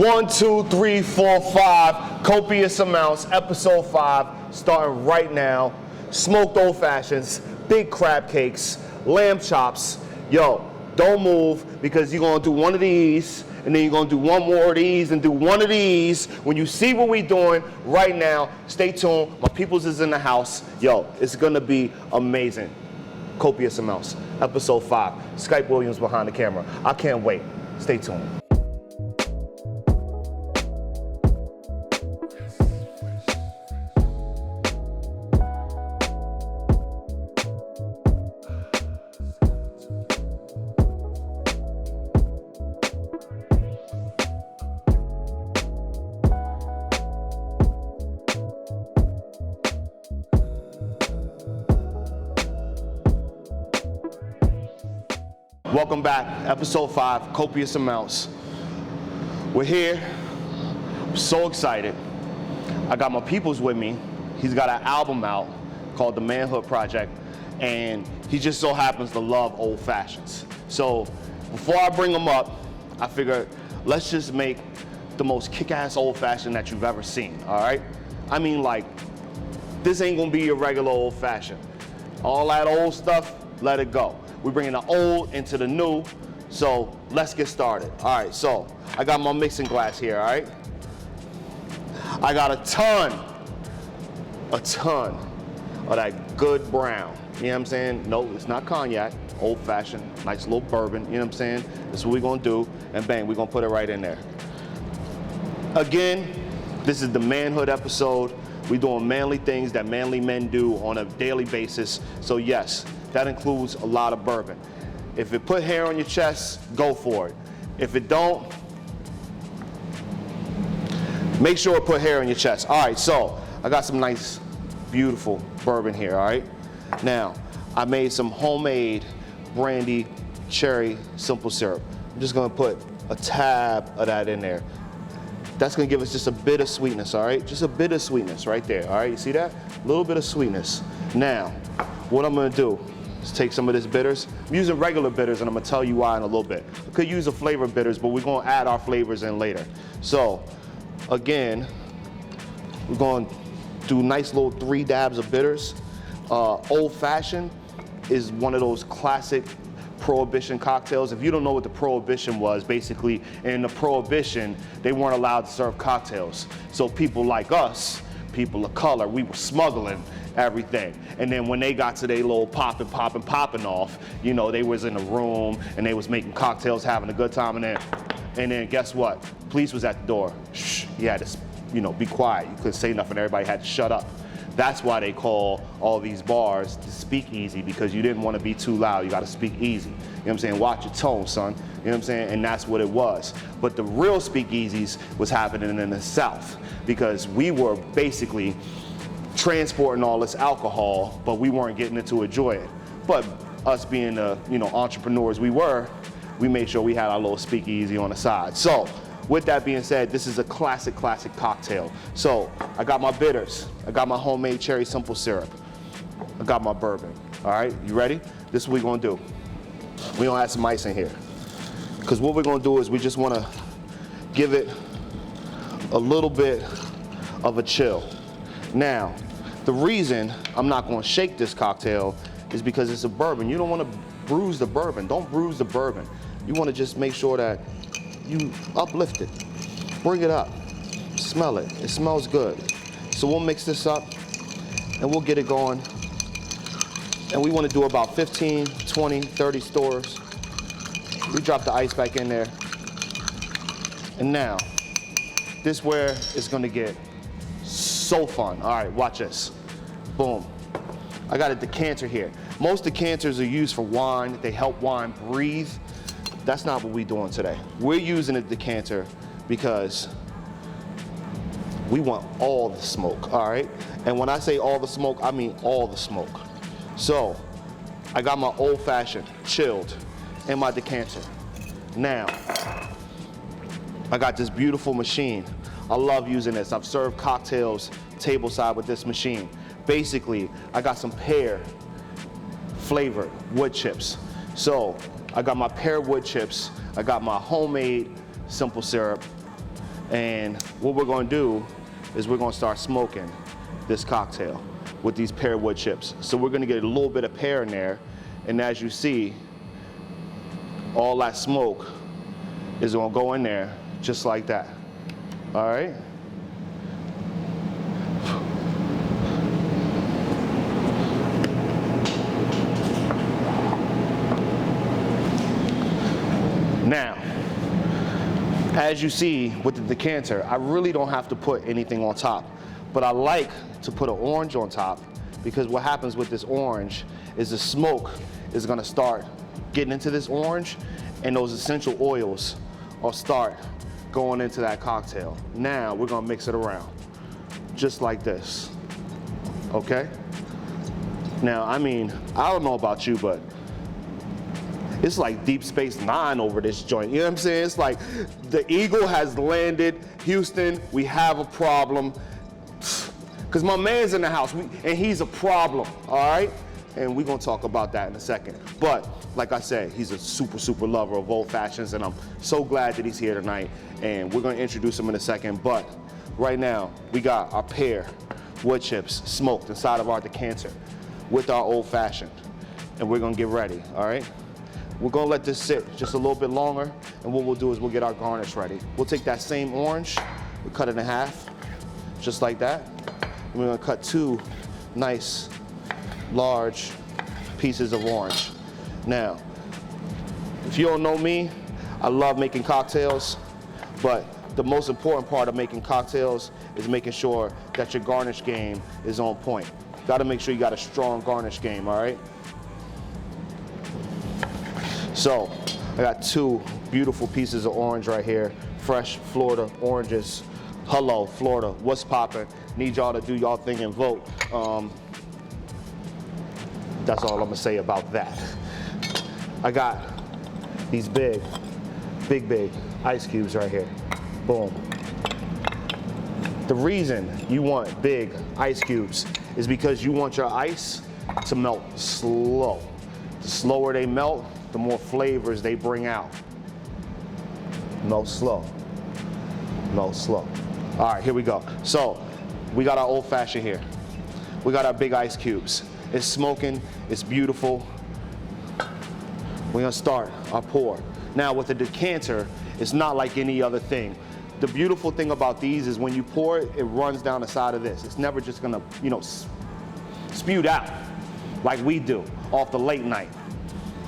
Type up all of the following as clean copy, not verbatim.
1, 2, 3, 4, 5, copious amounts, episode 5, starting right now. Smoked old fashions, big crab cakes, lamb chops. Yo, don't move because you're gonna do one of these and then you're gonna do one more of these and do one of these. When you see what we're doing right now, stay tuned. My peoples is in the house. Yo, it's gonna be amazing. Copious amounts, episode 5. Skype Williams behind the camera. I can't wait. Stay tuned. Welcome back, episode 5, copious amounts. We're here, I'm so excited. I got my peoples with me. He's got an album out called The Manhood Project, and he just so happens to love old fashions. So before I bring him up, I figured let's just make the most kick-ass old fashioned that you've ever seen, all right? I mean, like, this ain't gonna be your regular old fashioned. All that old stuff, let it go. We're bringing the old into the new, so let's get started. All right, so I got my mixing glass here, all right? I got a ton of that good brown. You know what I'm saying? No, it's not cognac, old fashioned, nice little bourbon, you know what I'm saying? That's what we're gonna do, and bang, we're gonna put it right in there. Again, this is the manhood episode. We're doing manly things that manly men do on a daily basis, so yes, that includes a lot of bourbon. If it put hair on your chest, go for it. If it don't, make sure it put hair on your chest. All right, so I got some nice, beautiful bourbon here, all right? Now, I made some homemade brandy cherry simple syrup. I'm just gonna put a tab of that in there. That's gonna give us just a bit of sweetness, all right? Just a bit of sweetness right there, all right? You see that? A little bit of sweetness. Now, what I'm gonna do is take some of this bitters. I'm using regular bitters, and I'm gonna tell you why in a little bit. I could use a flavor of bitters, but we're gonna add our flavors in later. So, again, we're gonna do nice little 3 dabs of bitters. Old Fashioned is one of those classic Prohibition cocktails. If you don't know what the Prohibition was, basically in the Prohibition, they weren't allowed to serve cocktails. So people like us, people of color, we were smuggling everything. And then when they got to their little popping off, you know, they was in a room and they was making cocktails, having a good time, and then guess what? Police was at the door. Shh, you had to, you know, be quiet. You couldn't say nothing, everybody had to shut up. That's why they call all these bars the speakeasy, because you didn't want to be too loud. You got to speak easy. You know what I'm saying? Watch your tone, son. You know what I'm saying? And that's what it was. But the real speakeasies was happening in the South, because we were basically transporting all this alcohol, but we weren't getting it to enjoy it. But us being the, you know, entrepreneurs we made sure we had our little speakeasy on the side. So, with that being said, this is a classic cocktail. So, I got my bitters, I got my homemade cherry simple syrup, I got my bourbon. All right, you ready? This is what we're gonna do. We're gonna add some ice in here, because what we're gonna do is we just wanna give it a little bit of a chill. Now, the reason I'm not gonna shake this cocktail is because it's a bourbon. You don't wanna bruise the bourbon. Don't bruise the bourbon. You wanna just make sure that you uplift it. Bring it up. Smell it. It smells good. So we'll mix this up and we'll get it going. And we wanna do about 15, 20, 30 stores. We drop the ice back in there. And now, this is where it's gonna get so fun. All right, watch this. Boom. I got a decanter here. Most decanters are used for wine. They help wine breathe. That's not what we're doing today. We're using a decanter because we want all the smoke, all right? And when I say all the smoke, I mean all the smoke. So, I got my Old Fashioned, chilled, in my decanter. Now, I got this beautiful machine. I love using this. I've served cocktails tableside with this machine. Basically, I got some pear flavored wood chips. So I got my pear wood chips, I got my homemade simple syrup, And what we're gonna do is we're gonna start smoking this cocktail with these pear wood chips. So we're gonna get a little bit of pear in there, and as you see, all that smoke is gonna go in there just like that, all right? Now, as you see with the decanter, I really don't have to put anything on top, but I like to put an orange on top because what happens with this orange is the smoke is gonna start getting into this orange and those essential oils will start going into that cocktail. Now we're gonna mix it around, just like this, okay? Now, I mean, I don't know about you, but it's like Deep Space Nine over this joint. You know what I'm saying? It's like the Eagle has landed. Houston, we have a problem. Because my man's in the house, and he's a problem, all right? And we're gonna talk about that in a second. But like I said, he's a super, super lover of old fashions, and I'm so glad that he's here tonight. And we're gonna introduce him in a second. But right now, we got our pear wood chips smoked inside of our decanter with our old fashioned. And we're gonna get ready, all right? We're gonna let this sit just a little bit longer, and what we'll do is we'll get our garnish ready. We'll take that same orange, we'll cut it in half, just like that. And we're gonna cut 2 nice, large pieces of orange. Now, if you don't know me, I love making cocktails, but the most important part of making cocktails is making sure that your garnish game is on point. Gotta make sure you got a strong garnish game, all right? So, I got 2 beautiful pieces of orange right here, fresh Florida oranges. Hello, Florida, what's poppin'? Need y'all to do y'all thing and vote. That's all I'm gonna say about that. I got these big ice cubes right here. Boom. The reason you want big ice cubes is because you want your ice to melt slow. The slower they melt, the more flavors they bring out. Melt slow, melt slow. All right, here we go. So, we got our old fashioned here. We got our big ice cubes. It's smoking, it's beautiful. We're gonna start our pour. Now with the decanter, it's not like any other thing. The beautiful thing about these is when you pour it, it runs down the side of this. It's never just gonna, you know, spewed out like we do off the late night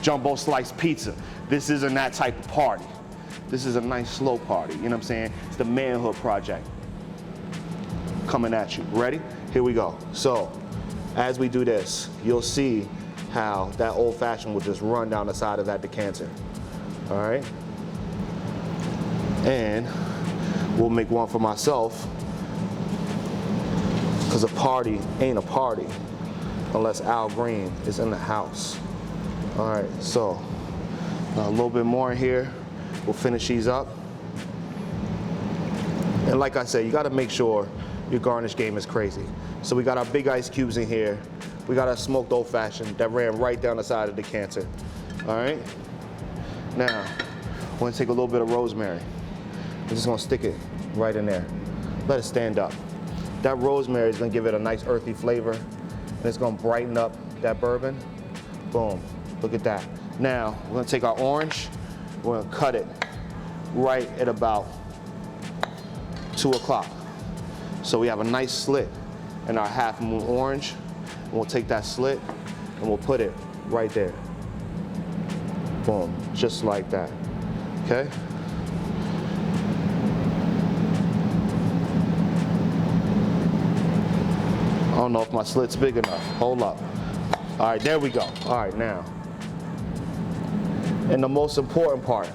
jumbo slice pizza. This isn't that type of party. This is a nice slow party, you know what I'm saying? It's the manhood project coming at you. Ready? Here we go. So, as we do this, you'll see how that old fashioned will just run down the side of that decanter. All right? And we'll make one for myself, because a party ain't a party unless Al Green is in the house. All right, so a little bit more in here. We'll finish these up. And like I said, you gotta make sure your garnish game is crazy. So we got our big ice cubes in here. We got our smoked old fashioned that ran right down the side of the decanter. All right? Now, we're gonna take a little bit of rosemary. We're just gonna stick it right in there. Let it stand up. That rosemary is gonna give it a nice earthy flavor, and it's gonna brighten up that bourbon. Boom. Look at that. Now, we're gonna take our orange, we're gonna cut it right at about 2 o'clock. So we have a nice slit in our half moon orange. And we'll take that slit and we'll put it right there. Boom, just like that, okay? I don't know if my slit's big enough. Hold up. All right, there we go. All right, now. And the most important part,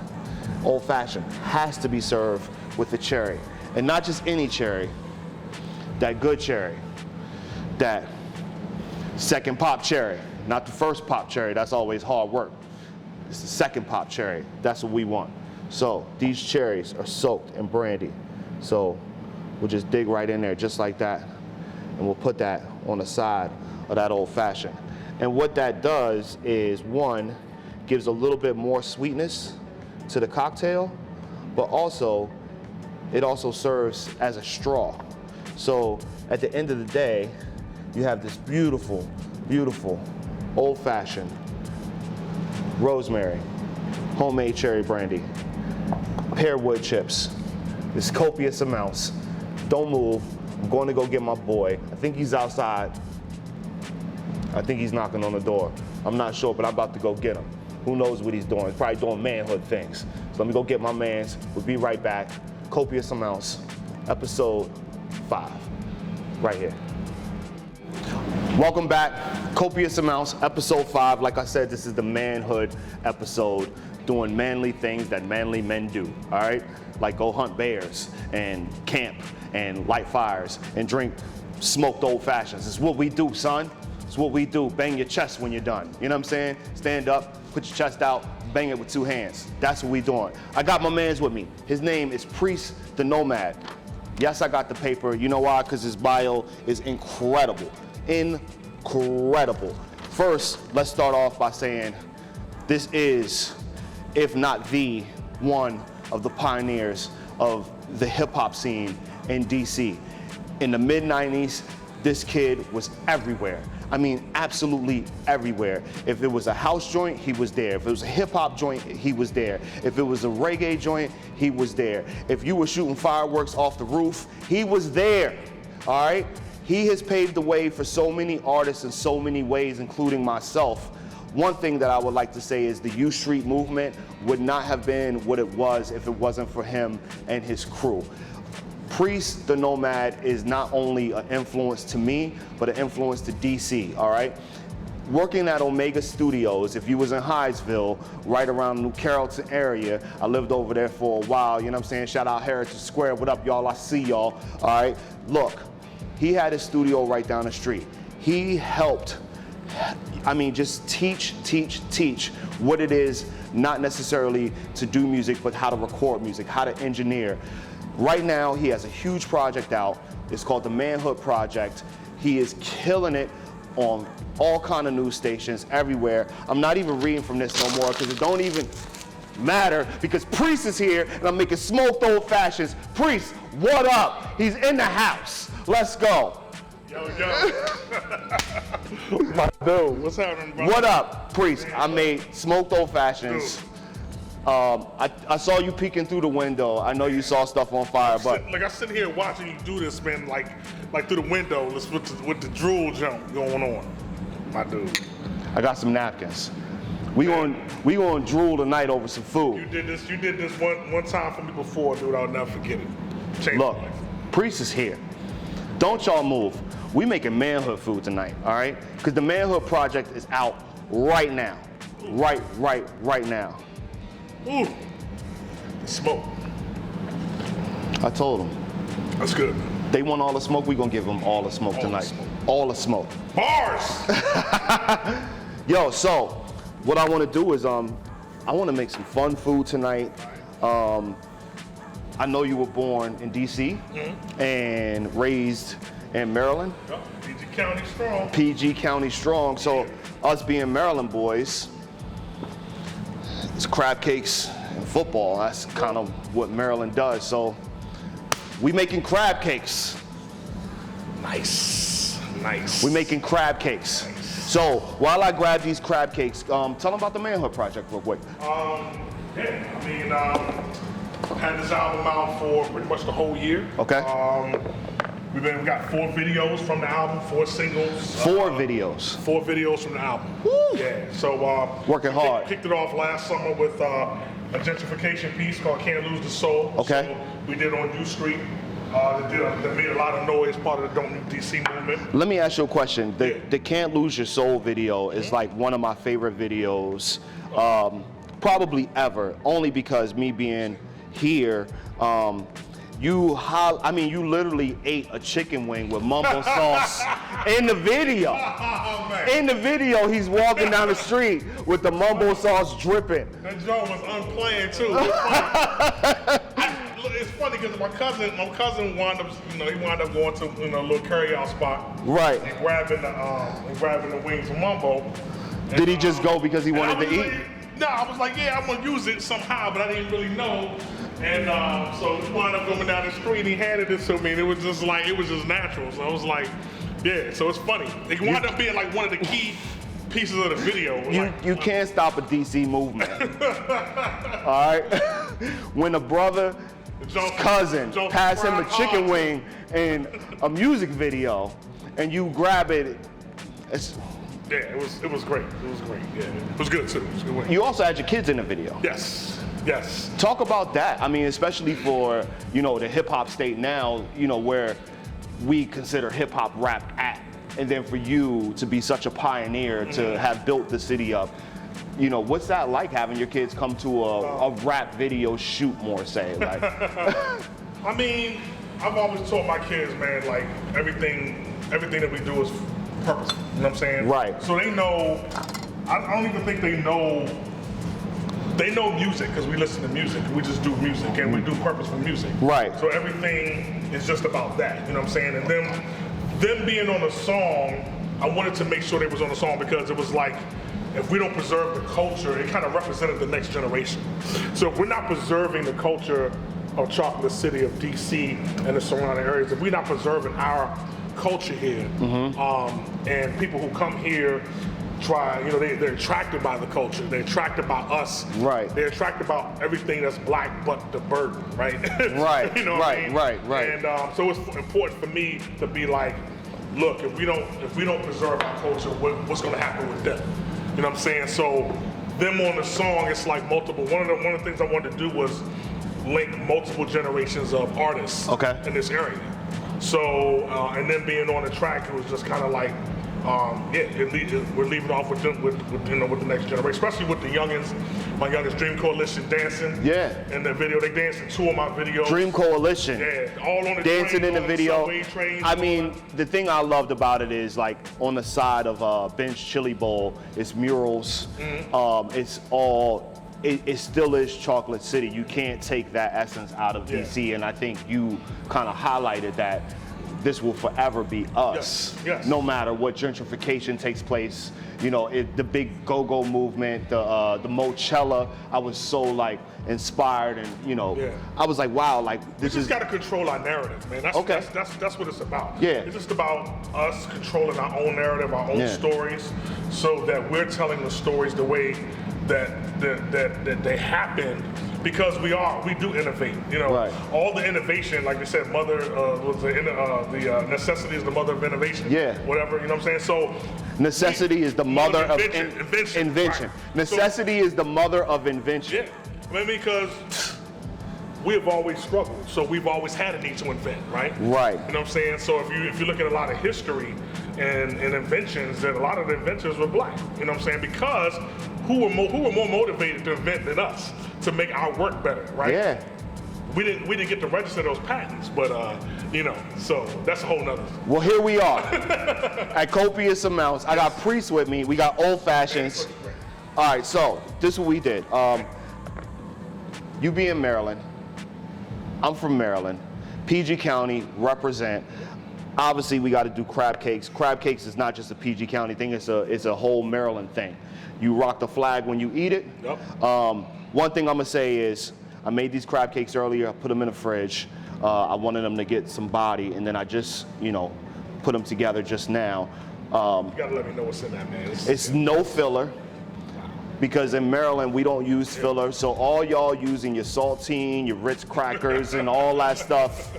old fashioned, has to be served with the cherry. And not just any cherry, that good cherry, that second pop cherry, not the first pop cherry, that's always hard work. It's the second pop cherry, that's what we want. So these cherries are soaked in brandy. So we'll just dig right in there just like that, and we'll put that on the side of that old fashioned. And what that does is, one, gives a little bit more sweetness to the cocktail, but also it also serves as a straw. So at the end of the day, you have this beautiful, beautiful, old-fashioned rosemary, homemade cherry brandy, pear wood chips. There's copious amounts. Don't move. I'm going to go get my boy. I think he's outside. I think he's knocking on the door. I'm not sure, but I'm about to go get him. Who knows what he's doing? He's probably doing manhood things. So let me go get my mans. We'll be right back. Copious amounts, episode 5, right here. Welcome back. Copious amounts, episode 5. Like I said, this is the manhood episode, doing manly things that manly men do, all right? Like go hunt bears and camp and light fires and drink smoked old fashions. It's what we do, son. It's what we do. Bang your chest when you're done. You know what I'm saying? Stand up, put your chest out, bang it with 2 hands. That's what we doing. I got my mans with me. His name is Priest the Nomad. Yes, I got the paper. You know why? Because his bio is incredible. Incredible. First, let's start off by saying this is, if not the one of the pioneers of the hip hop scene in DC. In the mid-90s, this kid was everywhere. I mean, absolutely everywhere. If it was a house joint, he was there. If it was a hip hop joint, he was there. If it was a reggae joint, he was there. If you were shooting fireworks off the roof, he was there, all right? He has paved the way for so many artists in so many ways, including myself. One thing that I would like to say is the U Street movement would not have been what it was if it wasn't for him and his crew. Priest the Nomad is not only an influence to me, but an influence to DC, all right? Working at Omega Studios, if you was in Hyattsville, right around New Carrollton area, I lived over there for a while, you know what I'm saying? Shout out Heritage Square, what up y'all, I see y'all, all right? Look, he had his studio right down the street. He helped, I mean, just teach what it is, not necessarily to do music, but how to record music, how to engineer. Right now, he has a huge project out. It's called the Manhood Project. He is killing it on all kind of news stations everywhere. I'm not even reading from this no more because it don't even matter because Priest is here and I'm making smoked old fashions. Priest, what up? He's in the house. Let's go. Yo. My dude, what's happening, bro? What up, Priest? I made smoked old fashions. Dude. I saw you peeking through the window. I know you saw stuff on fire, but like I sit here watching you do this, man, like through the window, with the drool jump going on, my dude. I got some napkins. We gonna drool tonight over some food. You did this one time for me before, dude. I'll never forget it. Changed Look, my life. Priest is here. Don't y'all move. We making manhood food tonight, all right? Because the Manhood Project is out right now, right now. Ooh, smoke. I told them. That's good. They want all the smoke, we gonna give them all the smoke tonight. All the smoke. Bars! Yo, so what I wanna do is I wanna make some fun food tonight. I know you were born in DC and raised in Maryland. Yep. PG County strong. PG County strong. So us being Maryland boys, it's crab cakes and football. That's kind of what Maryland does. So we making crab cakes. Nice. We making crab cakes. Nice. So while I grab these crab cakes, tell them about the Manhood Project real quick. Yeah, I mean, had this album out for pretty much the whole year. Okay. We got 4 videos from the album, 4 singles. 4 videos. 4 videos from the album. Woo. Yeah. So working hard. Kicked it off last summer with a gentrification piece called "Can't Lose the Soul." Okay. So we did on U Street. That made a lot of noise, part of the Don't Leave DC movement. Let me ask you a question. The Can't Lose Your Soul video is like one of my favorite videos, probably ever. Only because me being here. You literally ate a chicken wing with mumbo sauce in the video. Oh, man. In the video, he's walking down the street with the mumbo sauce dripping. That joint was unplanned too. It's funny because my cousin wound up going to a little carry-out spot. Right. And grabbing the wings from Mumbo. Did he just go because he wanted to eat? No, I was like, yeah, I'm gonna use it somehow, but I didn't really know And so we wound up going down the street. He handed it to me, and it was just natural. So I was like, yeah. So it's funny. It wound up being like one of the key pieces of the video. You can't stop a DC movement. All right. When a brother, cousin, pass him a chicken wing in a music video, and you grab it. Yeah, it was great. It was great. Yeah, it was good too. It was a good win. You also had your kids in the video. Yes. Yes. Talk about that. I mean, especially for, you know, the hip hop state now, you know, where we consider hip hop rap at, and then for you to be such a pioneer, to have built the city up. You know, what's that like having your kids come to a rap video shoot more, say? Like, I mean, I've always taught my kids, man, like everything that we do is purposeful. You know what I'm saying? Right. So they know. I don't even think they know. They know music because we listen to music. We just do music and we do purposeful music. Right. So everything is just about that. You know what I'm saying? And them being on a song, I wanted to make sure they was on the song because it was like, if we don't preserve the culture, it kind of represented the next generation. So if we're not preserving the culture of Chocolate City, of DC and the surrounding areas, if we're not preserving our culture here, and people who come here they're attracted by the culture. They're attracted by us. Right. They're attracted by everything that's black but the burden, right? Right. You know what I mean? Right. And so it's important for me to be like, look, if we don't preserve our culture, what's going to happen with them? You know what I'm saying? So them on the song, it's like multiple. One of the things I wanted to do was link multiple generations of artists in this area. So and then being on the track, it was just kind of like. We're leaving off with the next generation, especially with the youngins. My youngest, Dream Coalition, dancing. Yeah. In the video, they danced in 2 of my videos. Dream Coalition. Yeah, all on the dancing train, in the video. Trains, I mean, the thing I loved about it is like on the side of Ben's Chili Bowl, it's murals. It's all. It still is Chocolate City. You can't take that essence out of DC, and I think you kind of highlighted that. This will forever be us, no matter what gentrification takes place. You know, the big go-go movement, the Mochella. I was so like inspired, and you know, I was like, wow, like this is. We just got to control our narrative, man. That's what it's about. Yeah, it's just about us controlling our own narrative, our own stories, so that we're telling the stories the way that they happen. Because we do innovate, you know. All the innovation, like we said, the necessity is the mother of innovation. Yeah. Whatever, you know what I'm saying? So necessity is the mother of invention. Right. Necessity is the mother of invention. Yeah. I mean, because we have always struggled, so we've always had a need to invent, right? Right. You know what I'm saying? So if you look at a lot of history and inventions, that a lot of the inventors were black. You know what I'm saying? Because who were more motivated to invent than us to make our work better, right? Yeah. We didn't get to register those patents, but you know, so that's a whole nother. Well, here we are at copious amounts. I got priests with me. We got old fashions. All right, so this is what we did. You be in Maryland. I'm from Maryland. PG County represent. Obviously, we got to do crab cakes. Crab cakes is not just a PG County thing. It's a whole Maryland thing. You rock the flag when you eat it. Yep. One thing I'm gonna say is, I made these crab cakes earlier. I put them in the fridge. I wanted them to get some body, and then I just, you know, put them together just now. You gotta let me know what's in that, man. It's no filler. Because in Maryland, we don't use filler. So all y'all using your saltine, your Ritz crackers, and all that stuff,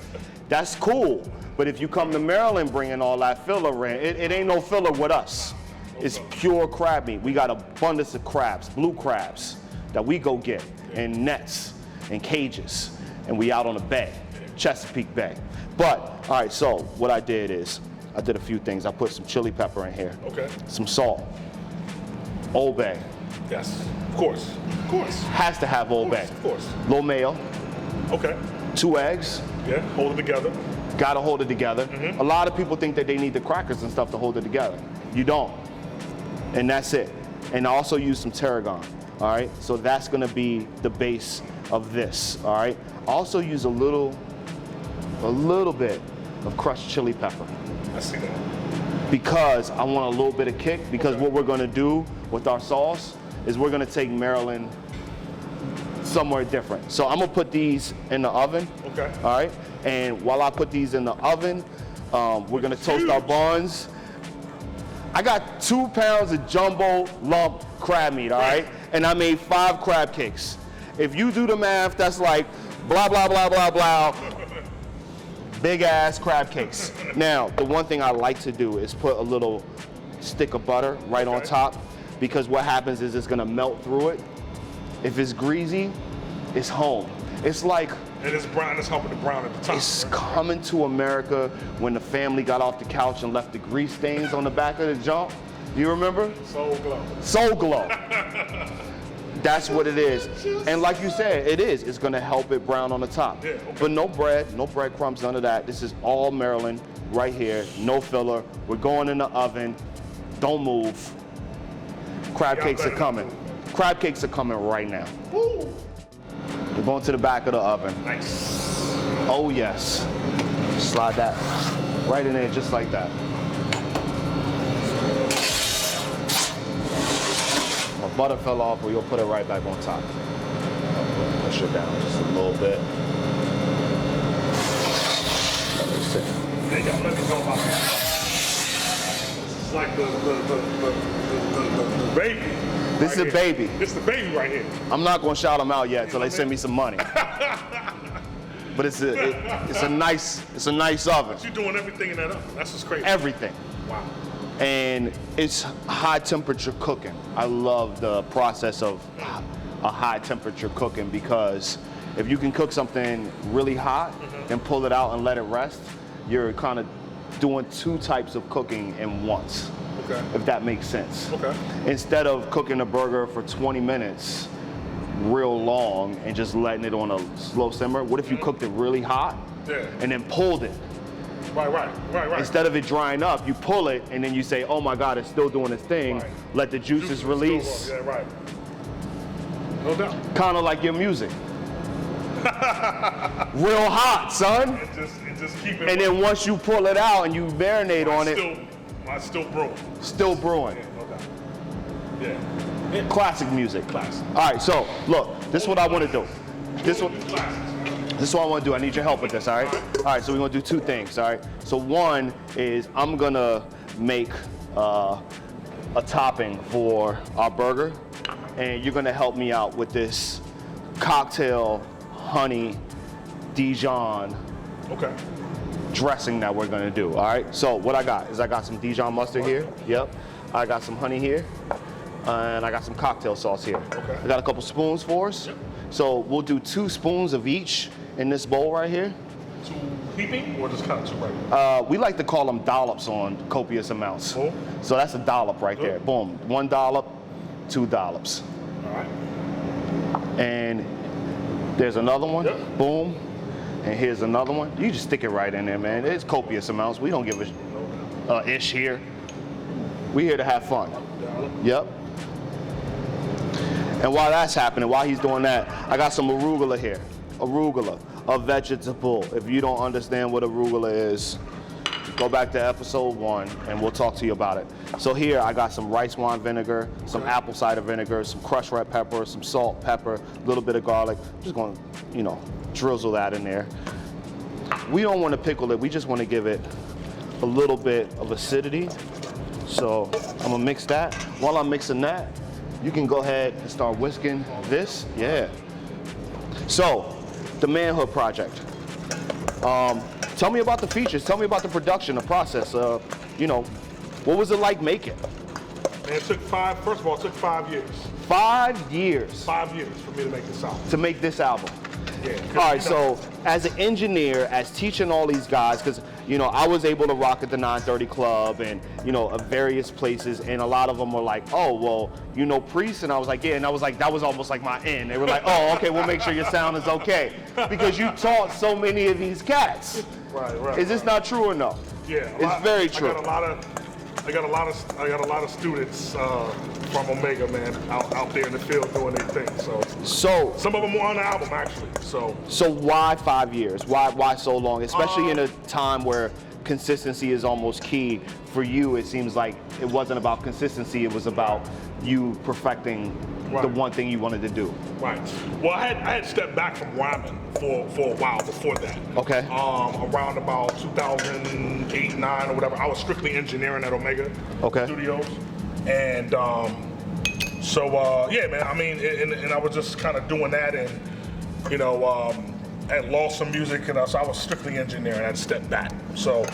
that's cool. But if you come to Maryland bringing all that filler in, it ain't no filler with us. It's pure crab meat. We got abundance of crabs, blue crabs, that we go get in nets and cages. And we out on the bay, Chesapeake Bay. But, all right, so what I did is, I did a few things. I put some chili pepper in here. Okay. Some salt. Old Bay. Yes, of course. Has to have Old Bay. Of course. Little mayo. Okay. 2 eggs. Yeah, hold it together. Gotta hold it together. A lot of people think that they need the crackers and stuff to hold it together. You don't. And that's it. And I also use some tarragon. All right. So that's gonna be the base of this. All right. I also use a little bit of crushed chili pepper. I see that. Because I want a little bit of kick. Because what we're gonna do with our sauce is we're gonna take Maryland somewhere different. So I'm gonna put these in the oven. Okay. All right. And while I put these in the oven, we're gonna toast our buns. I got 2 pounds of jumbo lump crab meat, all right? And I made 5 crab cakes. If you do the math, that's like blah, blah, blah, blah, blah. Big ass crab cakes. Now, the one thing I like to do is put a little stick of butter right on top, because what happens is it's gonna melt through it. If it's greasy, it's home. It's like, and it's brown, it's helping to brown at the top. it's coming to America when the family got off the couch and left the grease stains on the back of the jump. You remember? Soul glow. Soul glow. That's what it is. And like you said, it is. It's gonna help it brown on the top. Yeah, okay. But no bread, no breadcrumbs, none of that. This is all Maryland right here, no filler. We're going in the oven. Don't move. Crab cakes are coming. Crab cakes are coming right now. Woo. We're going to the back of the oven. Nice. Oh yes. Slide that right in there just like that. My butter fell off, but you'll put it right back on top. Push it down just a little bit. Let it sit. There you go, let me go about that. This is like the baby. This is a baby. This is the baby right here. I'm not gonna shout them out yet until they send me some money. But it's a nice oven. You're doing everything in that oven. That's what's crazy. Everything. Wow. And it's high temperature cooking. I love the process of a high temperature cooking, because if you can cook something really hot and pull it out and let it rest, you're kind of doing 2 types of cooking in once. Okay. If that makes sense. Okay. Instead of cooking a burger for 20 minutes real long and just letting it on a slow simmer, what if you cooked it really hot and then pulled it? Right. Instead of it drying up, you pull it and then you say, oh my God, it's still doing its thing. Right. Let the juices release. Yeah, right. No doubt. Kind of like your music. Real hot, son. It just keep it. And then once you pull it out and you marinate on it, it's still brewing. still brewing. Yeah, no doubt. Yeah. Classic music. Classic. All right, so look, this is what I want to do. This is what I want to do. I need your help with this, all right? All right, so we're going to do 2 things, all right? So one is I'm going to make a topping for our burger, and you're going to help me out with this cocktail honey Dijon dressing that we're going to do, all right? So what I got is I got some Dijon mustard here. Yep. I got some honey here. And I got some cocktail sauce here. Okay. I got a couple spoons for us. Yep. So we'll do 2 spoons of each in this bowl right here. 2 heaping or just kind of 2 regular? We like to call them dollops on copious amounts. Cool. So that's a dollop right there. Boom. 1 dollop, 2 dollops. All right. And there's another one. Yep. Boom. And here's another one. You just stick it right in there, man. It's copious amounts. We don't give a ish here. We here to have fun. Yep. And while that's happening, while he's doing that, I got some arugula here. Arugula, a vegetable. If you don't understand what arugula is, go back to episode 1 and we'll talk to you about it. So here I got some rice wine vinegar, some apple cider vinegar, some crushed red pepper, some salt, pepper, a little bit of garlic. Just going to, drizzle that in there. We don't want to pickle it. We just want to give it a little bit of acidity. So I'm gonna mix that. While I'm mixing that, you can go ahead and start whisking this. Yeah. So, the Manhood Project. Tell me about the features. Tell me about the production, the process. What was it like making? Man, it took 5 years. 5 years. 5 years for me to make this album. To make this album. Yeah. All right, so as an engineer, as teaching all these guys, because I was able to rock at the 930 Club and at various places, and a lot of them were like, oh, well, Priest, and I was like, yeah, and I was like, that was almost like my end. They were like, oh, okay, we'll make sure your sound is okay, because you taught so many of these cats. Right. Is this not true or no? Yeah, it's very true. I got a lot of students from Omega, man, out there in the field doing their thing. So some of them were on the album actually. So why 5 years? Why so long? Especially in a time where consistency is almost key. For you, it seems like it wasn't about consistency. It was about you perfecting the one thing you wanted to do? Right. Well, I had stepped back from rhyming for a while before that. Okay. Around about 2008, 9 or whatever, I was strictly engineering at Omega Studios, and yeah, man. I mean, and I was just kind of doing that, and you know, had lost some music, and so I was strictly engineering. I had stepped back. So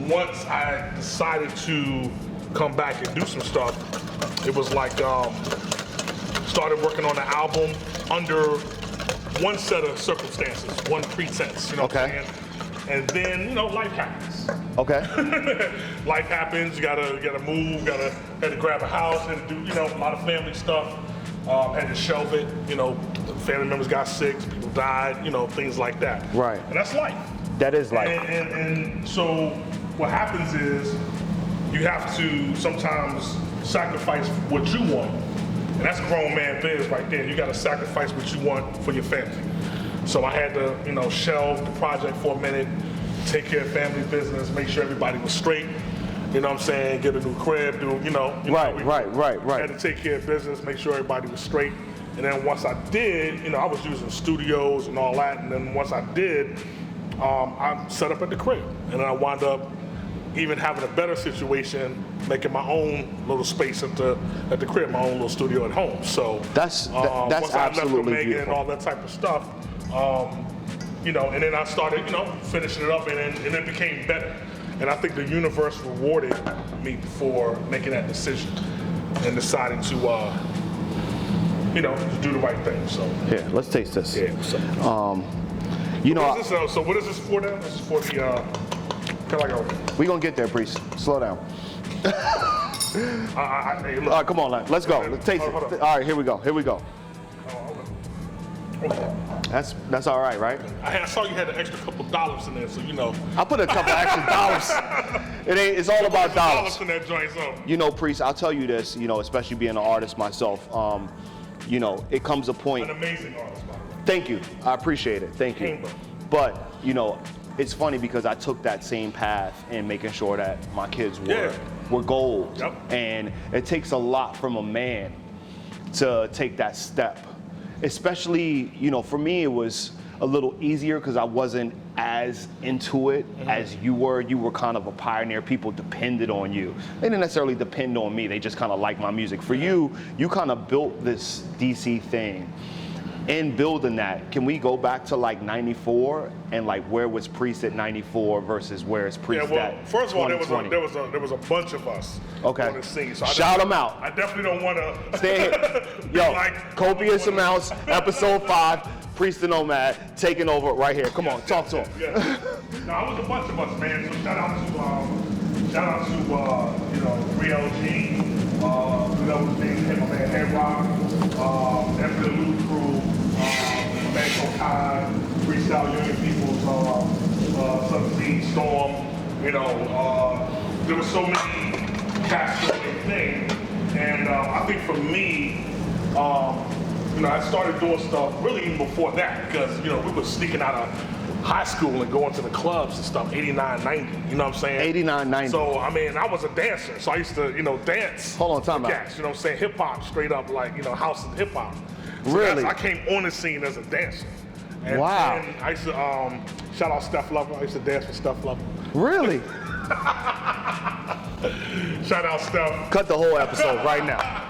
once I decided to come back and do some stuff, it was like started working on the album under one set of circumstances, one pretense, you know what I'm saying? And then, you know, life happens. Okay. Life happens, you gotta move, had to grab a house, and do, you know, a lot of family stuff. Had to shelve it, you know, family members got sick, people died, you know, things like that. Right. And that's life. That is life. And so what happens is you have to sometimes sacrifice what you want. And that's grown man biz right there. You got to sacrifice what you want for your family. So I had to, you know, shelve the project for a minute, take care of family business, make sure everybody was straight. You know what I'm saying? Get a new crib, do, you know. Right. Had to take care of business, make sure everybody was straight. And then once I did, you know, I was using studios and all that. And then once I did, I set up at the crib. And then I wound up even having a better situation, making my own little space at the crib, my own little studio at home. So that's once I left absolutely Omega beautiful. and all that type of stuff, you know, and then I started, you know, finishing it up, and it became better. And I think the universe rewarded me for making that decision and deciding to, you know, to do the right thing. So here, let's taste this. yeah. So, you know, what is this, so what is this for then? This is for the we gonna get there, Priest. Slow down. hey, look. All right, come on, let's go. Let's taste it. Hold on. All right, here we go. That's all right, right? I saw you had an extra couple dollars in there, so you know. I put a couple extra dollars. It's all about dollars. In that joint, so. You know, Priest, I'll tell you this, you know, especially being an artist myself, you know, it comes a point. An amazing artist, by the way. Thank you. I appreciate it. Thank you. Kaimbr. But, you know, it's funny because I took that same path in making sure that my kids were gold. Yep. And it takes a lot from a man to take that step. Especially, you know, for me, it was a little easier because I wasn't as into it as you were. You were kind of a pioneer. People depended on you. They didn't necessarily depend on me. They just kind of liked my music. For you, you kind of built this DC thing. In building that, can we go back to like 94 and like where was Priest at 94 versus where is Priest at 2020? First of all, there was a bunch of us on the scene. So shout them out. I definitely don't want to stay yo, like, copious amounts, episode 5, Priest and Nomad taking over right here. Come on, talk to him. No, it was a bunch of us, man. So shout out to you know, 3LG, you know, my man Head Rock, Emperor Loot Crew, Banco Kai, Freestyle Union Peoples, Sunseed Storm, you know, there were so many cast doing things, and I think for me, you know, I started doing stuff really even before that, because, you know, we were sneaking out of high school and going to the clubs and stuff, 89, 90, you know what I'm saying? 89, 90. So, I mean, I was a dancer, so I used to, you know, dance. Hold on, time out. Gas, you know what I'm saying? Hip hop, straight up, like, you know, house and hip hop. So really? I came on the scene as a dancer. And wow. then I used to, shout out Steph Lover, I used to dance with Steph Lover. Really? Shout out Steph. Cut the whole episode right now.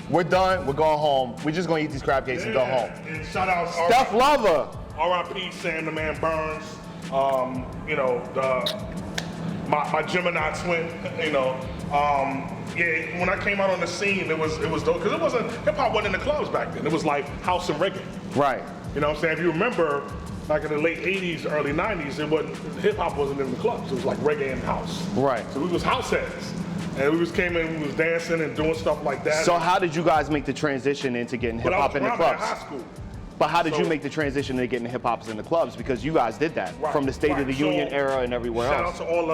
We're done, we're going home. We're just gonna eat these crab cakes and go home. And shout out Steph Lover. R.I.P. Sam the Man Burns. You know, my Gemini twin, you know. Yeah, when I came out on the scene, it was dope, because it wasn't, hip hop wasn't in the clubs back then. It was like house and reggae. Right. You know what I'm saying? If you remember, like in the late 80s, early 90s, it wasn't, hip hop wasn't in the clubs. It was like reggae and house. Right. So we was house heads. And we came in, we was dancing and doing stuff like that. So how did you guys make the transition into getting hip hop in the clubs? High school. But how did you make the transition to getting hip hops in the clubs? Because you guys did that from the State of the Union era and everywhere else. Shout out to all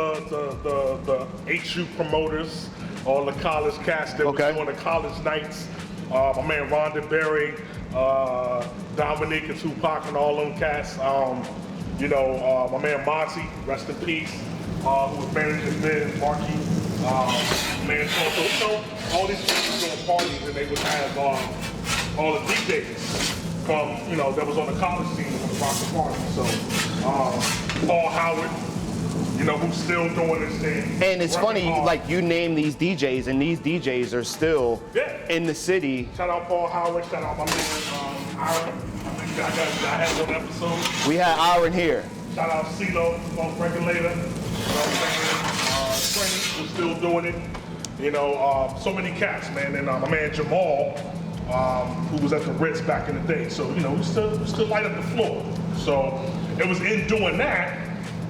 the HU promoters, all the college cast that was doing the college nights. My man Rhonda Berry, Dominique and Tupac and all them cats. You know, my man Monty, rest in peace, who was managing Biz, Marky, Man, so all these places doing parties, and they would have all the DJs from, that was on the college scene that would rock the party. So Paul Howard, who's still doing this thing. And it's funny, like you name these DJs, and these DJs are still in the city. Shout out Paul Howard, shout out my man Aaron. I think I had one episode. We had Aaron here. Shout out CeeLo, Funk Regulator. Training was still doing it. So many cats, man. And my man Jamal, who was at the Ritz back in the day. So, we still light up the floor. So it was in doing that,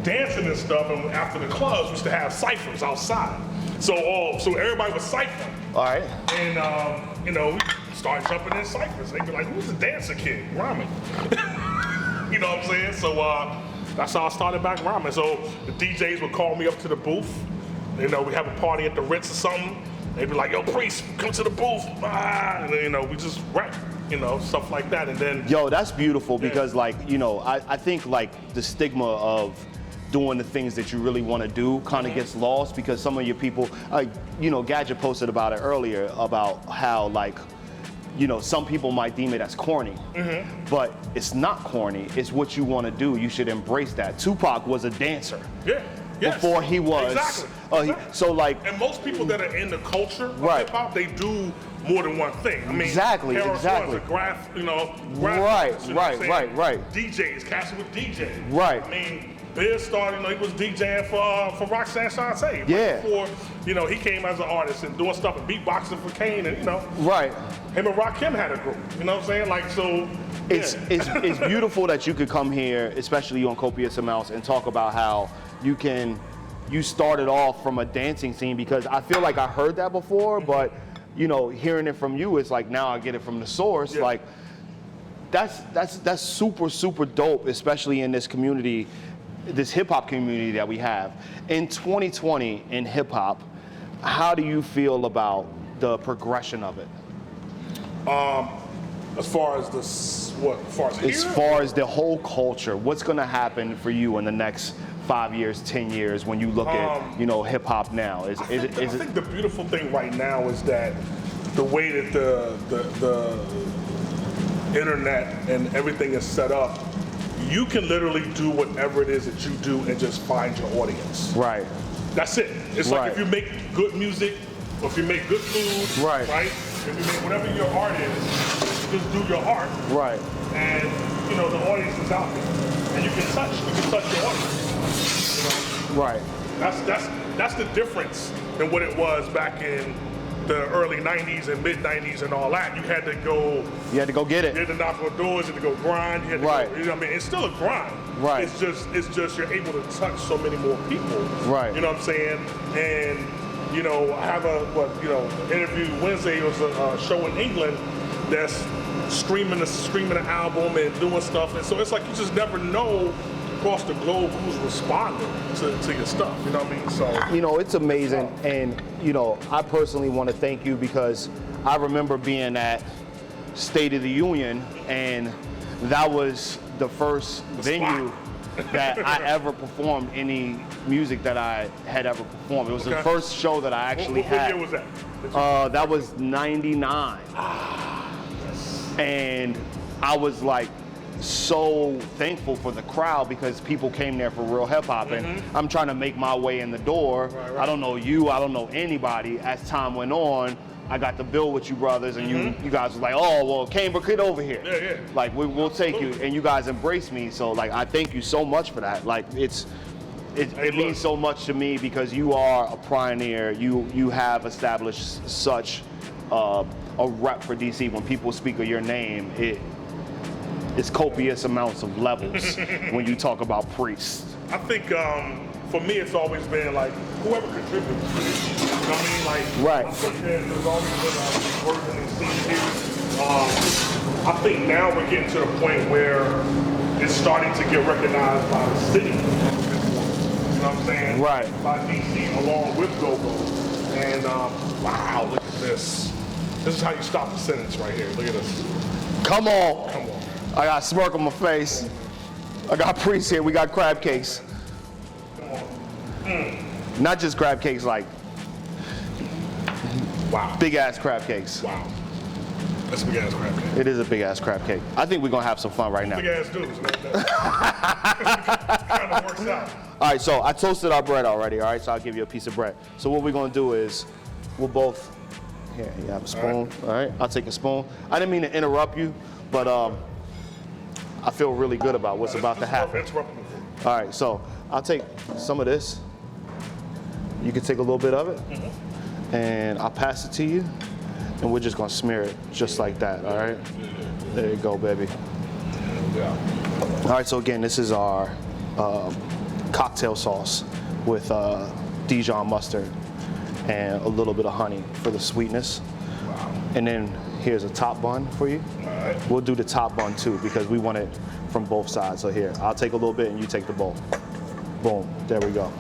dancing and stuff, and after the clubs, we used to have ciphers outside. So everybody was ciphering. All right. And we started jumping in ciphers. They'd be like, "Who's the dancer kid rhyming?" You know what I'm saying? So that's how I started back rhyming. So the DJs would call me up to the booth. We have a party at the Ritz or something. They'd be like, "Yo, Priest, come to the booth." And then, we just rap, stuff like that. And then, yo, that's beautiful because, I think the stigma of doing the things that you really want to do kind of gets lost because some of your people, Gadget posted about it earlier about how some people might deem it as corny, but it's not corny. It's what you want to do. You should embrace that. Tupac was a dancer. Yeah. Yes. Before he was. Exactly. And most people that are in the culture of right. hip hop, they do more than one thing. I mean, exactly. Right. DJs, Cassie with DJ. Right. I mean, Biz started, he was DJing for Roxanne Shante. Yeah. Before, he came as an artist and doing stuff and beatboxing for Kane and, Right. Him and Rakim had a group. You know what I'm saying? It's beautiful that you could come here, especially on Copious Amounts, and talk about how you started off from a dancing scene because I feel like I heard that before, but hearing it from you, it's like now I get it from the source. Yeah. That's super, super dope, especially in this community, this hip hop community that we have. In 2020 in hip hop, how do you feel about the progression of it? As far as the whole culture, what's going to happen for you in the next 5 years, 10 years when you look at hip hop now? I think the beautiful thing right now is that the way that the internet and everything is set up, you can literally do whatever it is that you do and just find your audience. Right. That's it. It's like if you make good music, or if you make good food, right? If you make whatever your art is, just do your art. Right. And the audience is out there, and you can touch your audience. Right. That's the difference than what it was back in the early 90s and mid 90s and all that. You had to go get it. You had to knock on doors, you had to go grind, you had to go, it's still a grind. Right. It's just you're able to touch so many more people. Right. You know what I'm saying? And I have interview Wednesday. It was a show in England that's streaming the album and doing stuff, and so it's like you just never know across the globe who's responding to your stuff. You know what I mean? So it's amazing, and I personally want to thank you because I remember being at State of the Union, and that was the first venue that I ever performed any music that I had ever performed. It was the first show that I actually had. What year was that? That was '99. And I was so thankful for the crowd because people came there for real hip hop, and I'm trying to make my way in the door. Right. I don't know you, I don't know anybody. As time went on, I got to build with you brothers, and you guys was like, "Oh, well, Kaimbr, get over here." Yeah. We'll take you, and you guys embraced me. So I thank you so much for that. It means so much to me because you are a pioneer. You have established such a rep for DC. When people speak of your name, it's copious amounts of levels when you talk about Priest. I think for me, it's always been whoever contributes. You know what I mean? Right. I think there's always been a working and scene here. I think now we're getting to the point where it's starting to get recognized by the city. You know what I'm saying? Right. By DC along with Go-Go. And wow, look at this. This is how you stop the sentence right here. Look at this. Come on. I got a smirk on my face. I got Priest here. We got crab cakes. Not just crab cakes, Wow. Big ass crab cakes. Wow. That's a big ass crab cake. It is a big ass crab cake. I think we're gonna have some fun right now. Big ass dudes. Kind of works out. All right, so I toasted our bread already, all right? So I'll give you a piece of bread. So what we're gonna do is, we'll both, here, you have a spoon, all right? I'll take a spoon. I didn't mean to interrupt you, but I feel really good about what's about to happen. All right, so I'll take some of this. You can take a little bit of it, and I'll pass it to you, and we're just gonna smear it just like that, all right? There you go, baby. All right, so again, this is our cocktail sauce with Dijon mustard and a little bit of honey for the sweetness. Wow. And then here's a top bun for you. All right. We'll do the top bun too because we want it from both sides. So here, I'll take a little bit and you take the bowl. Boom, there we go.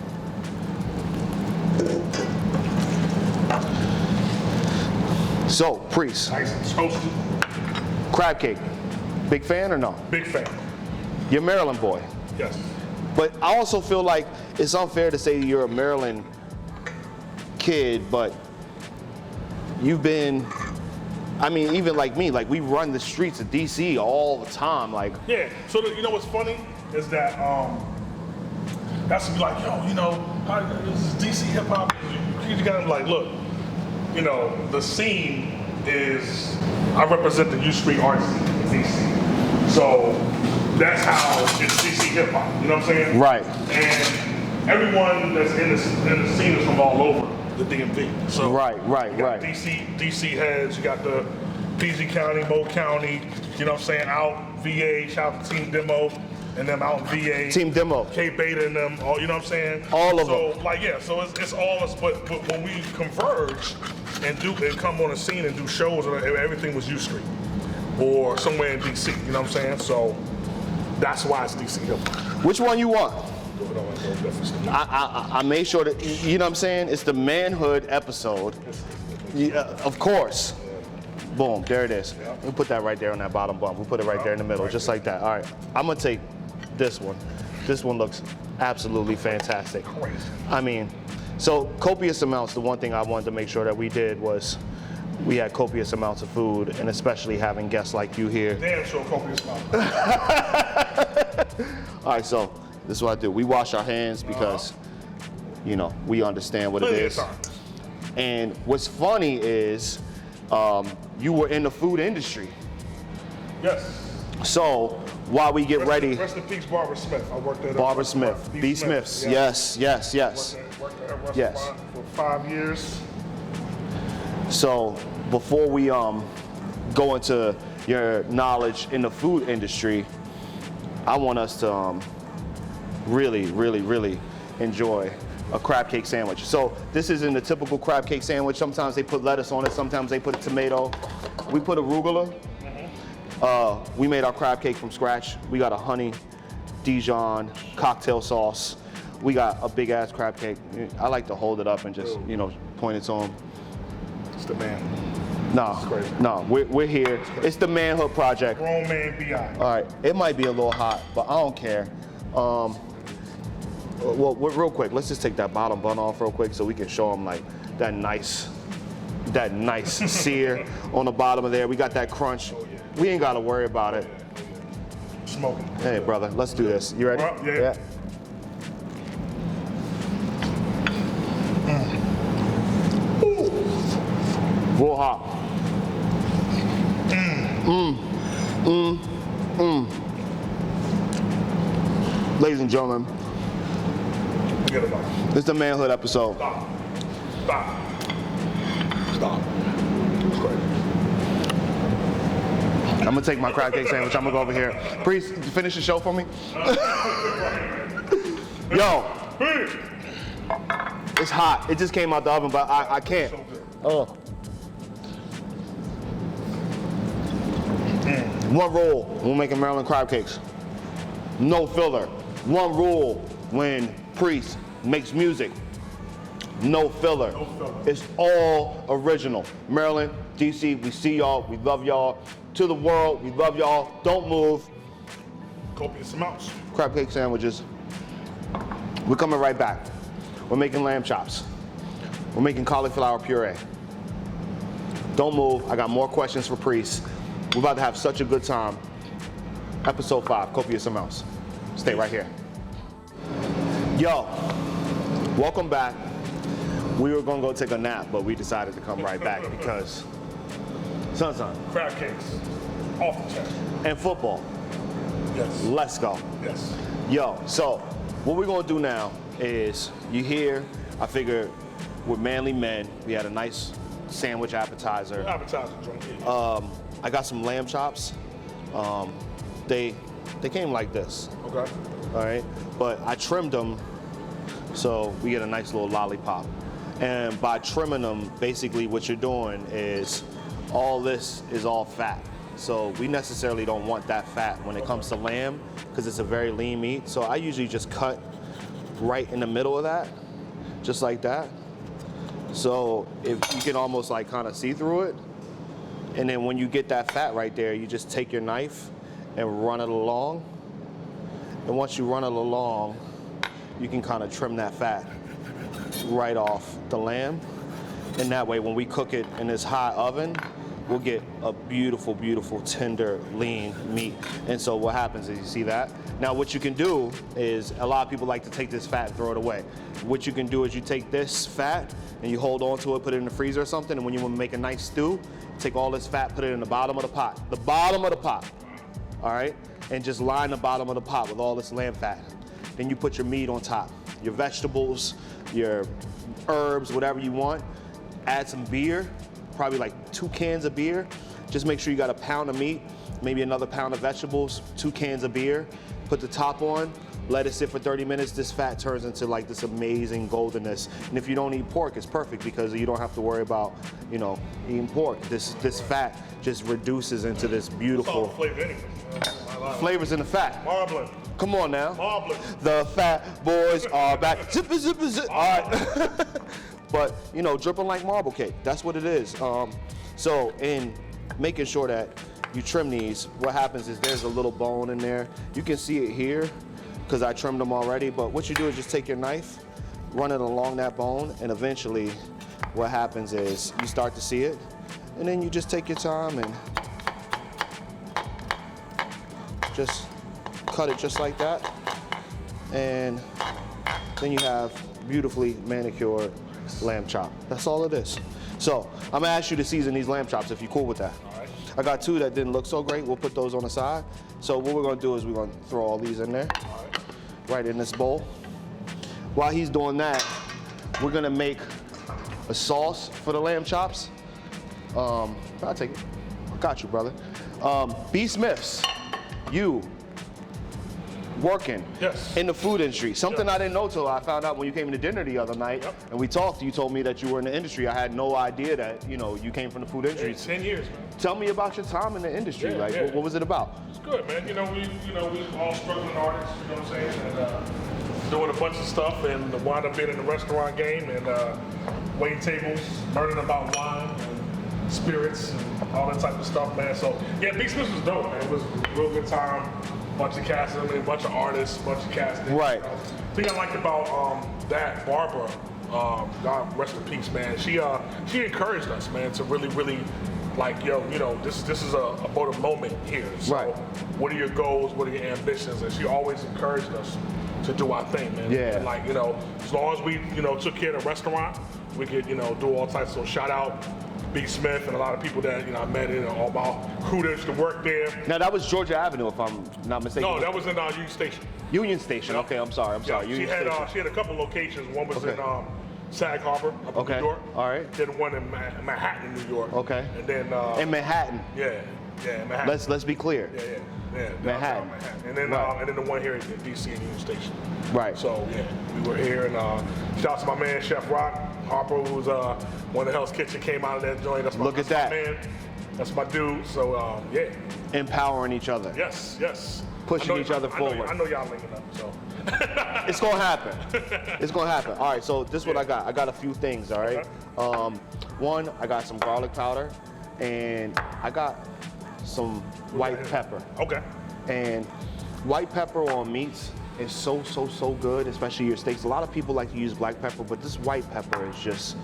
So, Priest. Nice and toasted. Crab cake. Big fan or no? Big fan. You're a Maryland boy. Yes. But I also feel like it's unfair to say you're a Maryland kid, but you've been, I mean, even like me, like we run the streets of DC all the time, like. Yeah, so you know what's funny is that that's to be like, yo, you know, this is DC hip hop. You gotta be like, look, you know, the scene is, I represent the U Street art scene in DC. So that's how it's DC hip hop, you know what I'm saying? Right. And everyone that's in the scene is from all over the DMV. So Right. DC heads, you got the PG County, Mo County, you know what I'm saying, out VA, shout out to Team Demo, and them out in VA. Team Demo. K Beta and them, all, you know what I'm saying? All of them. them. So like, yeah, so it's all us, but when we converge and come on the scene and do shows, everything was U Street or somewhere in DC, you know what I'm saying? So that's why it's DC hip hop. Which one you want? I made sure that, you know what I'm saying? It's the manhood episode. Yeah, of course. Boom, there it is. We'll put that right there on that bottom bump. We'll put it right there in the middle, just like that. All right, I'm gonna take this one. This one looks absolutely fantastic. I mean, so copious amounts, the one thing I wanted to make sure that we did was we had copious amounts of food, and especially having guests like you here. Damn sure copious amounts. All right, so this is what I do. We wash our hands because, you know, we understand what it is. And what's funny is you were in the food industry. Yes. So while we get ready. Rest in peace, Barbara Smith. I worked at Barbara Smith, B. Smith's. Yes. Worked at restaurant for 5 years. So before we go into your knowledge in the food industry, I want us to really enjoy a crab cake sandwich. So this isn't the typical crab cake sandwich. Sometimes they put lettuce on it, sometimes they put a tomato. We put arugula. We made our crab cake from scratch. We got a honey Dijon cocktail sauce. We got a big ass crab cake. I like to hold it up and just, you know, point it to them. It's the man. No, we're here. It's the Manhood Project. Grown man B.I. All right, it might be a little hot, but I don't care. Well, real quick, let's just take that bottom bun off real quick so we can show them like that nice sear on the bottom of there. We got that crunch. We ain't gotta worry about it. Smoking. Hey, brother, let's do this. You ready? Yeah. Real hot. Ladies and gentlemen, Forget about it. this is the Manhood episode. Stop. It's crazy. I'm gonna take my crab cake sandwich. I'm gonna go over here. Please finish the show for me. Yo, it's hot. It just came out the oven, but I can't. Oh. One rule when we're making Maryland crab cakes. No filler. One rule when Priest makes music. No filler. No filler. It's all original. Maryland, DC, we see y'all. We love y'all. To the world, we love y'all. Don't move. Copious amounts. Crab cake sandwiches. We're coming right back. We're making lamb chops. We're making cauliflower puree. Don't move. I got more questions for Priest. We're about to have such a good time. Episode 5, Copious amounts. Stay right here. Yo, welcome back. We were gonna go take a nap, but we decided to come right back because son. Crab cakes. Off the chain. And football. Yes. Let's go. Yes. Yo, so what we're gonna do now is, you here, I figured we're manly men. We had a nice sandwich appetizer. Appetizer joint. I got some lamb chops. They came like this. Okay. All right, but I trimmed them so we get a nice little lollipop. And by trimming them, basically what you're doing is all this is all fat. So we necessarily don't want that fat when it comes to lamb because it's a very lean meat. So I usually just cut right in the middle of that, just like that. So if you can almost like kind of see through it. And then when you get that fat right there, you just take your knife and run it along. And once you run it along, you can kind of trim that fat right off the lamb. And that way, when we cook it in this high oven, we'll get a beautiful, beautiful, tender, lean meat. And so what happens is, you see that? Now what you can do is, a lot of people like to take this fat and throw it away. What you can do is you take this fat and you hold on to it, put it in the freezer or something, and when you want to make a nice stew, take all this fat, put it in the bottom of the pot. The bottom of the pot, all right? And just line the bottom of the pot with all this lamb fat. Then you put your meat on top, your vegetables, your herbs, whatever you want. Add some beer, probably like 2 cans of beer. Just make sure you got a pound of meat, maybe another pound of vegetables, 2 cans of beer. Put the top on, let it sit for 30 minutes. This fat turns into like this amazing goldenness. And if you don't eat pork, it's perfect because you don't have to worry about, you know, eating pork. This fat just reduces into this beautiful Flavor anyway. flavors in the fat. Marbling. Come on now. Marbling. The fat boys are back. Zip, zip, zip. All right. But, you know, dripping like marble cake. That's what it is. So in making sure that you trim these, what happens is there's a little bone in there. You can see it here because I trimmed them already. But what you do is just take your knife, run it along that bone, and eventually what happens is you start to see it. And then you just take your time and just cut it just like that. And then you have beautifully manicured lamb chop. That's all it is. So I'm gonna ask you to season these lamb chops if you're cool with that. All right. I got 2 that didn't look so great. We'll put those on the side. So what we're gonna do is we're gonna throw all these in there, All right. right in this bowl. While he's doing that, we're gonna make a sauce for the lamb chops. I'll take it. I got you, brother. B. Smiths, you working Yes. in the food industry. Something Yes. I didn't know till I found out when you came to dinner the other night. Yep. And we talked. You told me that you were in the industry. I had no idea that, you know, you came from the food industry. It's 10 years, man. Tell me about your time in the industry. Yeah, like, yeah. what was it about? It's good, man. We all struggling artists, you know what I'm saying? And doing a bunch of stuff and wound up being in the restaurant game and waiting tables, learning about wine and spirits and all that type of stuff, man. So yeah, Big Smith was dope, man. It was a real good time. Bunch of casting, a bunch of artists, bunch of casting. Right. The thing I liked about that Barbara, God rest in peace, man. She encouraged us, man, to really like, yo, you know, this is about a moment here. So Right. what are your goals? What are your ambitions? And she always encouraged us to do our thing, man. Yeah. And like, you know, as long as we, you know, took care of the restaurant, we could, you know, do all types. So shout out B. Smith and a lot of people that, you know, I met in all my crew that used to work there. Now, that was Georgia Avenue, if I'm not mistaken. No, that was in Union Station. Union Station. Okay, I'm sorry. Yeah, Union she had Station. she had a couple locations. One was Okay. in Sag Harbor up in Okay. New York. All right. Then one in Manhattan, New York. Okay. And then in Manhattan. yeah, Manhattan. Let's be clear. Yeah, Manhattan. Manhattan. And then Right. and then the one here in DC in Union Station. Right. So yeah, we were here and shout out to my man Chef Rock Harper, who's one of the Hell's Kitchen, came out of that joint. That's my, Look at that's that. my man. That's my dude. So yeah, Empowering each other. yes. Pushing I know- each other forward. I know y'all linking up. So It's gonna happen. It's gonna happen. All right, so this is what I got. I got a few things, all right? One, I got some garlic powder, and I got some white pepper. okay. And white pepper on meats is so good, especially your steaks. A lot of people like to use black pepper, but this white pepper is just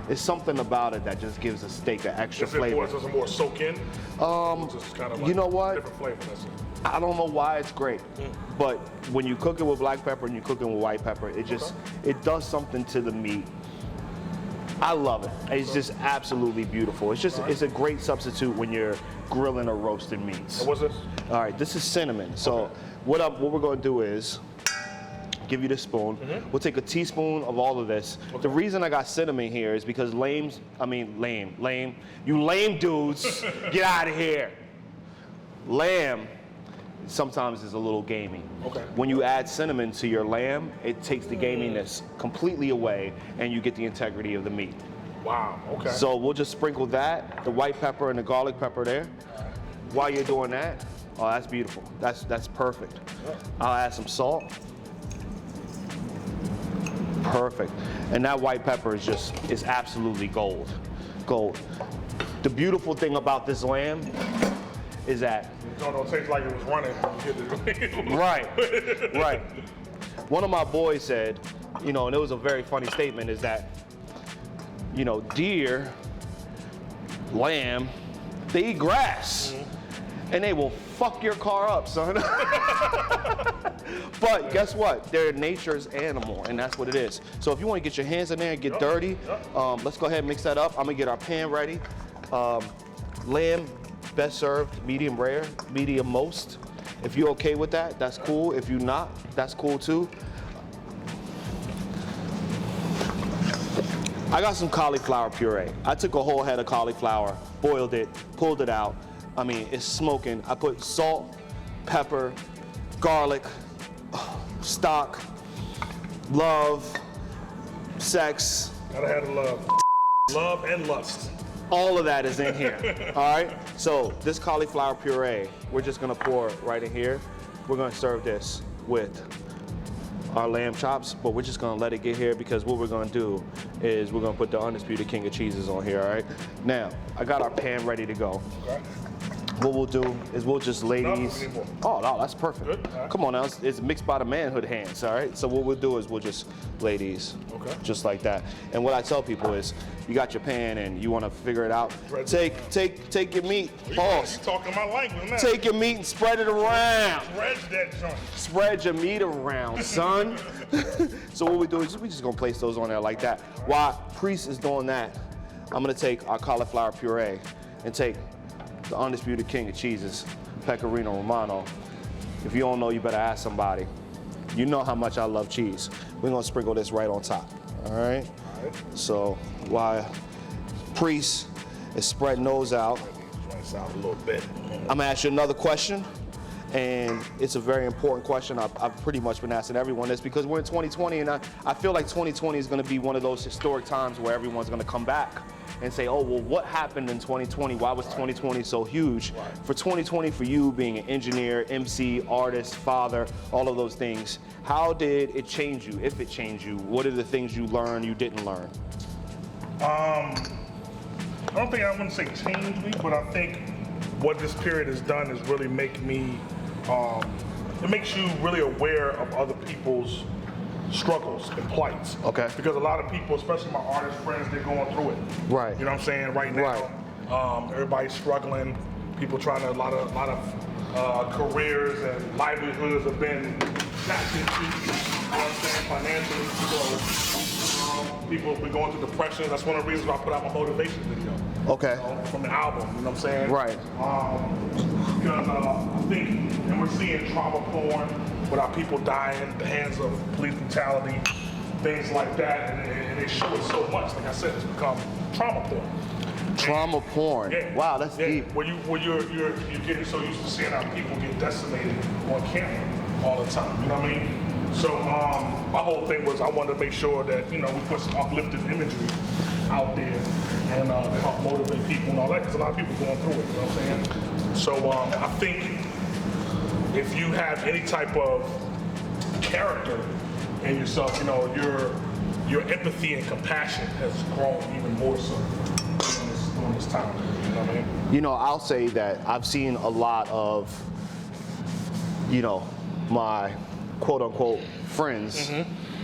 It's something about it that just gives a steak an extra flavor. Does it more soak in? Just kind of like you know what? Different flavor. That's it. I don't know why it's great, but when you cook it with black pepper and you cook it with white pepper, it just it does something to the meat. I love it. It's just absolutely beautiful. It's just it's a great substitute when you're grilling or roasting meats. And what's this? All right, this is cinnamon. So what we're going to do is give you this spoon. We'll take a teaspoon of all of this. The reason I got cinnamon here is because you lame dudes, get out of here. Lamb sometimes is a little gamey. Okay. When you add cinnamon to your lamb, it takes the gaminess completely away and you get the integrity of the meat. Wow, okay. So we'll just sprinkle that, the white pepper and the garlic pepper there. While you're doing that, oh, that's beautiful. That's perfect. I'll add some salt. Perfect. And that white pepper is absolutely gold. Gold. The beautiful thing about this lamb is that Don't taste like it was running. right. One of my boys said, and it was a very funny statement, is that, deer, lamb, they eat grass. And they will fuck your car up, son. But guess what? They're nature's animal, and that's what it is. So if you want to get your hands in there and get dirty, let's go ahead and mix that up. I'm gonna get our pan ready. Lamb, best served, medium rare, medium most. If you're okay with that, that's cool. If you're not, that's cool too. I got some cauliflower puree. I took a whole head of cauliflower, boiled it, pulled it out. I mean, it's smoking. I put salt, pepper, garlic, stock, love, sex. Gotta have the love. Love and lust. All of that is in here, all right? So this cauliflower puree, we're just gonna pour it right in here. We're gonna serve this with our lamb chops, but we're just gonna let it get here because what we're gonna do is we're gonna put the Undisputed King of Cheeses on here, all right? Now, I got our pan ready to go. Okay. What we'll do is we'll just lay No, these. we need more. Oh, no, that's perfect. Good. All right. Come on now, it's mixed by the manhood hands, all right? So what we'll do is we'll just lay these, just like that. And what I tell people is, you got your pan and you want to figure it out. Take your meat. Pause. You talking my language now. Take your meat and spread it around. Dredge that joint. Spread your meat around, son. So what we do is we just gonna place those on there like that. While Priest is doing that, I'm gonna take our cauliflower puree and take the Undisputed King of Cheeses, Pecorino Romano. If you don't know, you better ask somebody. You know how much I love cheese. We're gonna sprinkle this right on top, all right? So while Priest is spreading those out, Out a little bit. I'm gonna ask you another question, and it's a very important question. I've pretty much been asking everyone this because we're in 2020, and I feel like 2020 is gonna be one of those historic times where everyone's gonna come back and say, oh, well, what happened in 2020? Why was 2020 so huge? For 2020, for you being an engineer, MC, artist, father, all of those things, how did it change you, if it changed you? What are the things you learned you didn't learn? I wouldn't say change me, but I think what this period has done is really make me, it makes you really aware of other people's struggles and plights. Okay. Because a lot of people, especially my artist friends, they're going through it. Right. You know what I'm saying? Right now, everybody's struggling. People trying to, a lot of careers and livelihoods have been tapped into, you know what I'm saying, financially. So people have been going through depression. That's one of the reasons why I put out my motivation video. Okay. From the album, you know what I'm saying? Right. Because I think, and we're seeing trauma porn without people dying at the hands of police brutality, things like that, and they show it so much. Like I said, it's become trauma porn. Trauma porn. Yeah. Wow, that's deep. Where you're getting so used to seeing how people get decimated on camera all the time. You know what I mean? So my whole thing was I wanted to make sure that we put some uplifting imagery out there and help motivate people and all that, because a lot of people going through it. You know what I'm saying? So I think if you have any type of character in yourself, your empathy and compassion has grown even more so during this time. You know what I mean? I'll say that I've seen a lot of, my quote unquote friends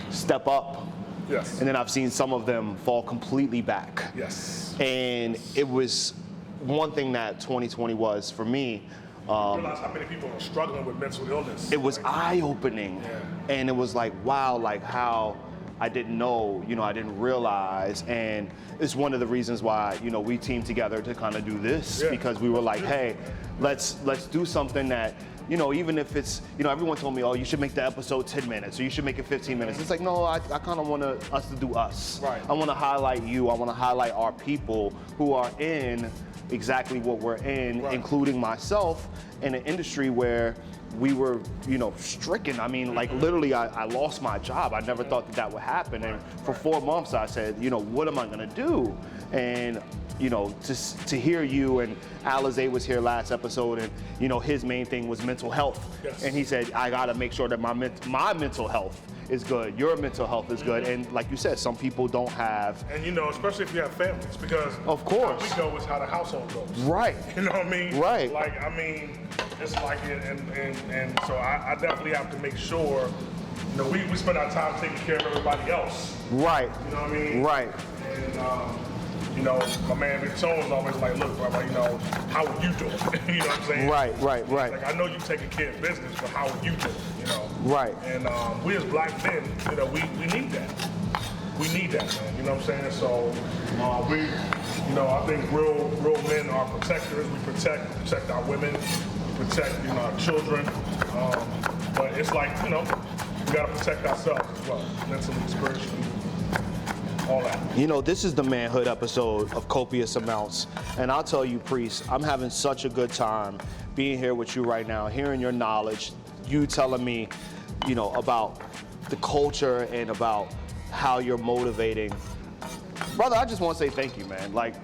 step up Yes. And then I've seen some of them fall completely back. Yes. And it was one thing that 2020 was for me. Realize how many people are struggling with mental illness. It was eye-opening. Yeah. And it was like, wow, like how I didn't know, I didn't realize. And it's one of the reasons why, we teamed together to kind of do this, because we were like, hey, let's do something that, even if it's, everyone told me, oh, you should make the episode 10 minutes or you should make it 15 minutes. It's like, no, I kind of want us to do us. Right. I want to highlight you. I want to highlight our people who are in exactly what we're in, including myself, in an industry where we were, stricken. I mean, like literally, I lost my job. I never thought that would happen. And for 4 months, I said, what am I gonna do? And to hear you, and Alizé was here last episode, and his main thing was mental health. Yes. And he said, I gotta make sure that my mental health is good, your mental health is good, and like you said, some people don't have. And especially if you have families, because of course, how we go is how the household goes. Right. You know what I mean? Right. Like, it's like it, and so I definitely have to make sure, we spend our time taking care of everybody else. Right. You know what I mean? Right. And my man Victor was always like, look, brother, how are you doing? You know what I'm saying? Right. Like, I know you taking care of business, but how are you doing? Right. And we as black men, we need that. We need that, man. You know what I'm saying? So I think real men are protectors. We protect our women, we protect our children. But it's like we gotta protect ourselves as well, mentally, spiritually. All that. This is the manhood episode of Copious Amounts. And I'll tell you, Priest, I'm having such a good time being here with you right now, hearing your knowledge, you telling me, about the culture and about how you're motivating. Brother, I just want to say thank you, man. Like,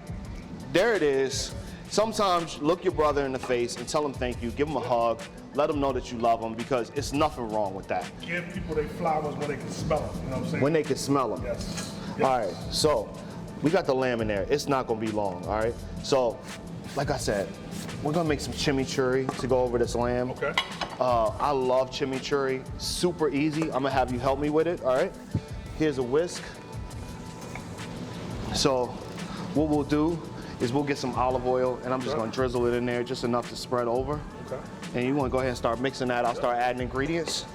there it is. Sometimes look your brother in the face and tell him thank you, give him a hug, let him know that you love him, because it's nothing wrong with that. Give people their flowers when they can smell them, you know what I'm saying? When they can smell them. Yes. All right, so we got the lamb in there. It's not gonna be long, all right? So, like I said, we're gonna make some chimichurri to go over this lamb. Okay. I love chimichurri, super easy. I'm gonna have you help me with it, all right? Here's a whisk. So, what we'll do is we'll get some olive oil, and I'm just gonna drizzle it in there, just enough to spread over. Okay. And you wanna go ahead and start mixing that. I'll start adding ingredients.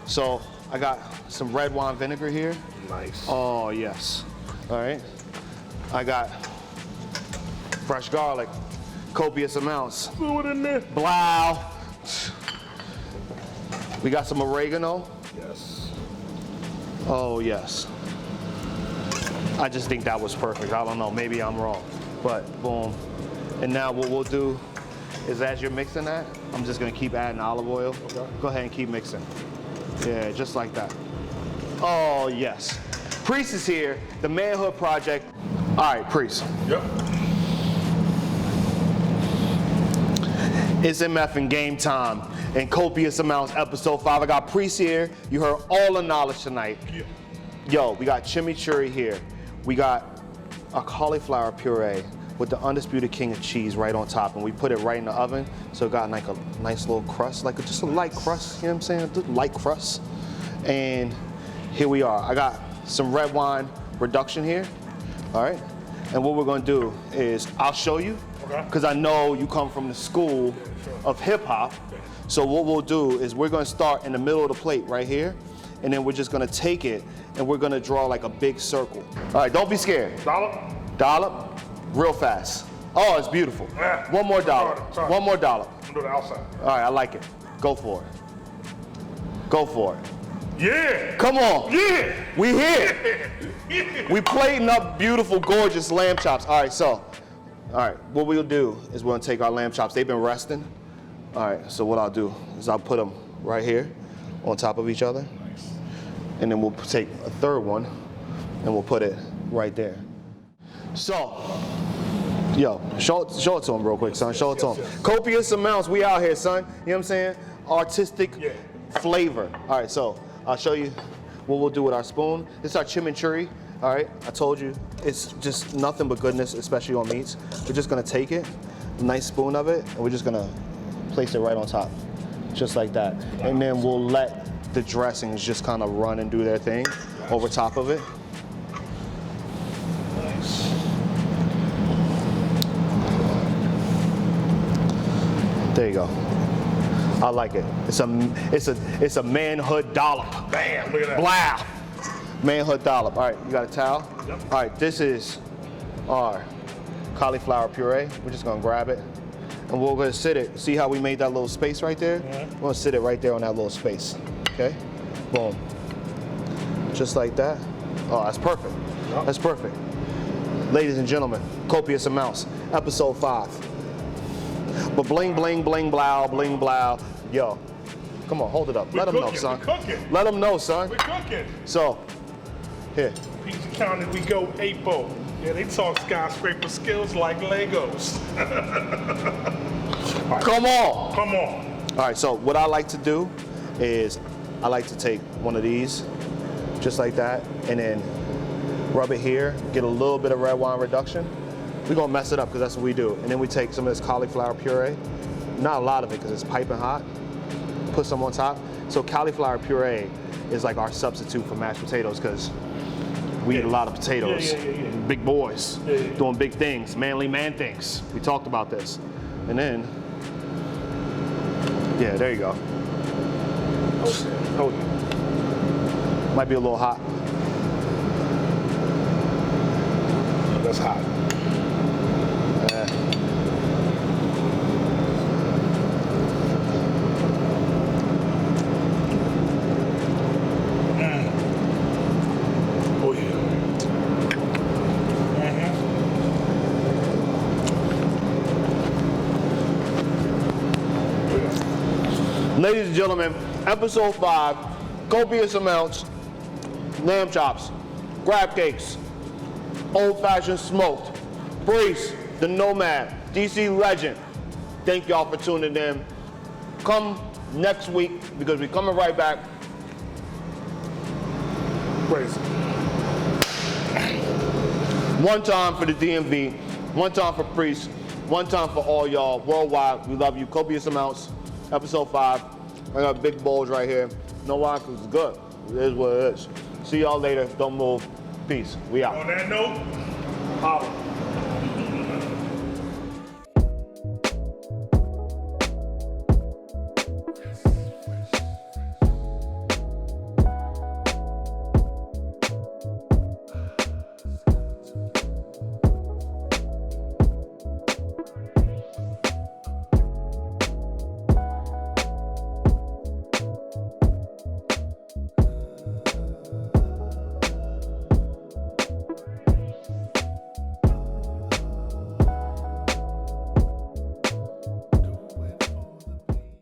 So, I got some red wine vinegar here. Nice. Oh, yes. All right. I got fresh garlic, copious amounts. Throw it in there. Blow. We got some oregano. Yes. Oh, yes. I just think that was perfect. I don't know, maybe I'm wrong, but boom. And now what we'll do is, as you're mixing that, I'm just gonna keep adding olive oil. Okay. Go ahead and keep mixing. Yeah, just like that. Oh, yes. Priest is here, the Manhood Project. All right, Priest. Yep. It's MF and game time in Copious Amounts, episode 5. I got Priest here. You heard all the knowledge tonight. Yeah. Yo, we got chimichurri here. We got a cauliflower puree with the undisputed king of cheese right on top, and we put it right in the oven, so it got like a nice little crust, like just a light crust, you know what I'm saying? Just light crust. And here we are. I got some red wine reduction here, all right? And what we're gonna do is, I'll show you, because I know you come from the school of hip hop. So what we'll do is we're gonna start in the middle of the plate right here, and then we're just gonna take it and we're gonna draw like a big circle. All right, don't be scared. Dollop. Dollop, real fast. Oh, it's beautiful. Yeah. One more dollop. Sorry. One more dollop. I'm gonna do the outside. All right, I like it. Go for it. Go for it. Yeah. Come on. Yeah. We here. We plating up beautiful, gorgeous lamb chops. All right, so, all right, what we'll do is we're gonna take our lamb chops. They've been resting. All right, so what I'll do is I'll put them right here on top of each other. Nice. And then we'll take a third one and we'll put it right there. So, yo, show it to him real quick, son. Show it to him. Yes. Copious amounts, we out here, son. You know what I'm saying? Artistic flavor. All right, so I'll show you what we'll do with our spoon. This is our chimichurri. All right, I told you, it's just nothing but goodness, especially on meats. We're just gonna take it, a nice spoon of it, and we're just gonna place it right on top, just like that. And then we'll let the dressings just kind of run and do their thing over top of it. There you go. I like it. It's a manhood dollop. Bam, look at that. Blah. Manhood dollop. All right, you got a towel? Yep. All right, this is our cauliflower puree. We're just gonna grab it and we're gonna sit it. See how we made that little space right there? We're gonna sit it right there on that little space. Okay? Boom. Just like that. Oh, that's perfect. Yep. That's perfect. Ladies and gentlemen, Copious Amounts, episode 5. But bling, bling, bling, blow, bling, blow. Yo, come on, hold it up. Let them know, son. We're cooking. Let them know, son. We're cooking. So, here. PG County, we go APO. Yeah, they talk skyscraper skills like Legos. Right. Come on. Come on. All right, so what I like to do is I like to take one of these, just like that, and then rub it here, get a little bit of red wine reduction. We're gonna mess it up because that's what we do. And then we take some of this cauliflower puree, not a lot of it because it's piping hot, put some on top. So cauliflower puree is like our substitute for mashed potatoes because we eat a lot of potatoes. Yeah. Big boys, Yeah. doing big things, manly man things. We talked about this. And then, yeah, there you go. Hold it. Might be a little hot. That's hot. Oh yeah. Ladies and gentlemen, episode 5, Copious Amounts, lamb chops, crab cakes, old-fashioned smoked, Priest, the Nomad, DC legend. Thank y'all for tuning in. Come next week because we're coming right back. Crazy. One time for the DMV, one time for Priest, one time for all y'all worldwide. We love you. Copious Amounts, episode 5. I got big bowls right here. No why? Because it's good. It is what it is. See y'all later. Don't move. Peace. We out. On that note, holla.